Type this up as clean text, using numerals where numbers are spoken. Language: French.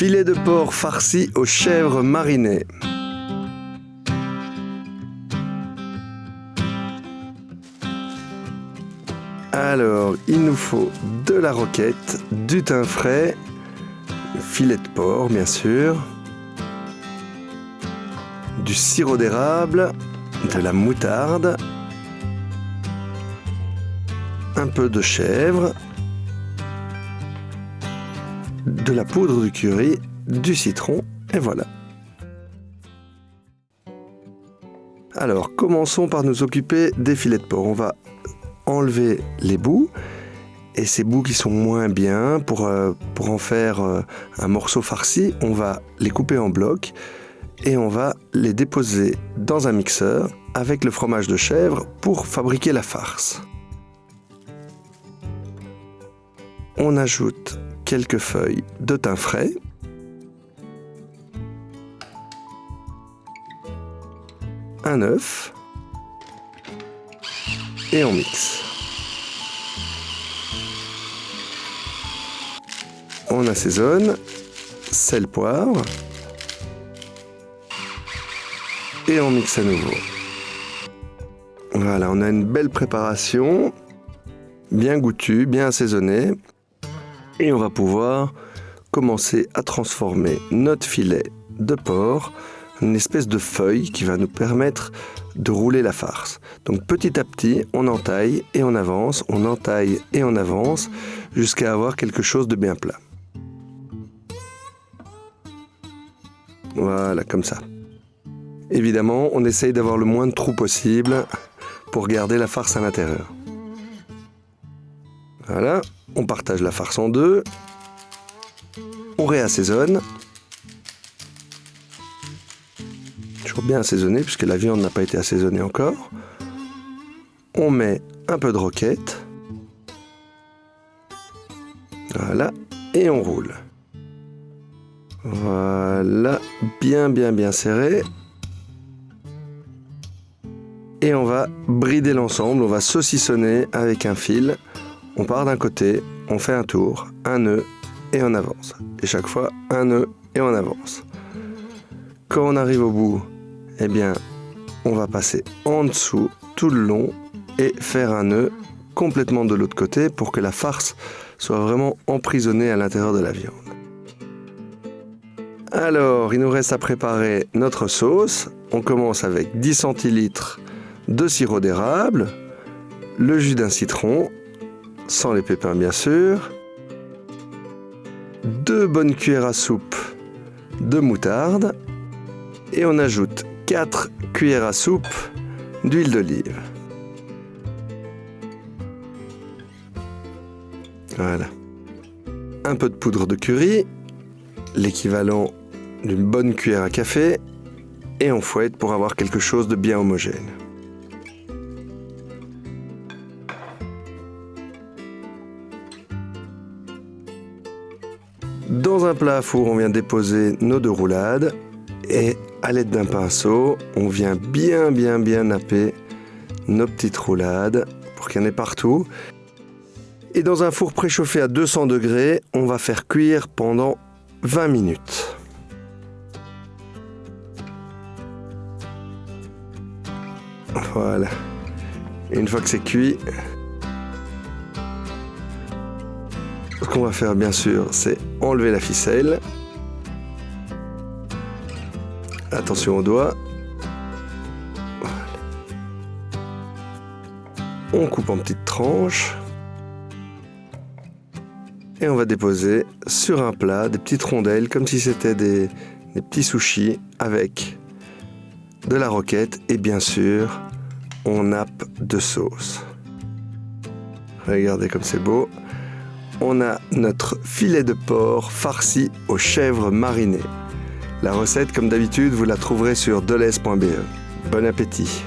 Filet de porc farci aux chèvres marinées. Alors, il nous faut de la roquette, du thym frais, le filet de porc bien sûr, du sirop d'érable, de la moutarde, un peu de chèvre, de la poudre de curry, du citron et voilà. Alors, commençons par nous occuper des filets de porc. On va enlever les bouts et ces bouts qui sont moins bien pour en faire un morceau farci, on va les couper en blocs et on va les déposer dans un mixeur avec le fromage de chèvre pour fabriquer la farce. On ajoute quelques feuilles de thym frais, un œuf et on mixe. On assaisonne, sel, poivre et on mixe à nouveau. Voilà, on a une belle préparation, bien goûtue, bien assaisonnée. Et on va pouvoir commencer à transformer notre filet de porc en une espèce de feuille qui va nous permettre de rouler la farce. Donc petit à petit, on entaille et on avance, on entaille et on avance jusqu'à avoir quelque chose de bien plat. Voilà, comme ça. Évidemment, on essaye d'avoir le moins de trous possible pour garder la farce à l'intérieur. Voilà, on partage la farce en deux, on réassaisonne, toujours bien assaisonné puisque la viande n'a pas été assaisonnée encore. On met un peu de roquette, voilà, et on roule. Voilà, bien serré. Et on va brider l'ensemble, on va saucissonner avec un fil. On part d'un côté, on fait un tour, un nœud et on avance. Et chaque fois, un nœud et on avance. Quand on arrive au bout, eh bien, on va passer en dessous tout le long et faire un nœud complètement de l'autre côté pour que la farce soit vraiment emprisonnée à l'intérieur de la viande. Alors, il nous reste à préparer notre sauce. On commence avec 10 centilitres de sirop d'érable, le jus d'un citron, sans les pépins bien sûr, 2 bonnes cuillères à soupe de moutarde et on ajoute 4 cuillères à soupe d'huile d'olive. Voilà. Un peu de poudre de curry, l'équivalent d'une bonne cuillère à café et on fouette pour avoir quelque chose de bien homogène. Dans un plat à four, on vient déposer nos 2 roulades et à l'aide d'un pinceau, on vient bien napper nos petites roulades pour qu'il y en ait partout. Et dans un four préchauffé à 200 degrés, on va faire cuire pendant 20 minutes. Voilà. Une fois que c'est cuit, ce qu'on va faire bien sûr, c'est enlever la ficelle. Attention aux doigts. Voilà. On coupe en petites tranches. Et on va déposer sur un plat des petites rondelles comme si c'était des petits sushis avec de la roquette et bien sûr on nappe de sauce. Regardez comme c'est beau. On a notre filet de porc farci aux chèvres marinées. La recette, comme d'habitude, vous la trouverez sur delhaize.be. Bon appétit!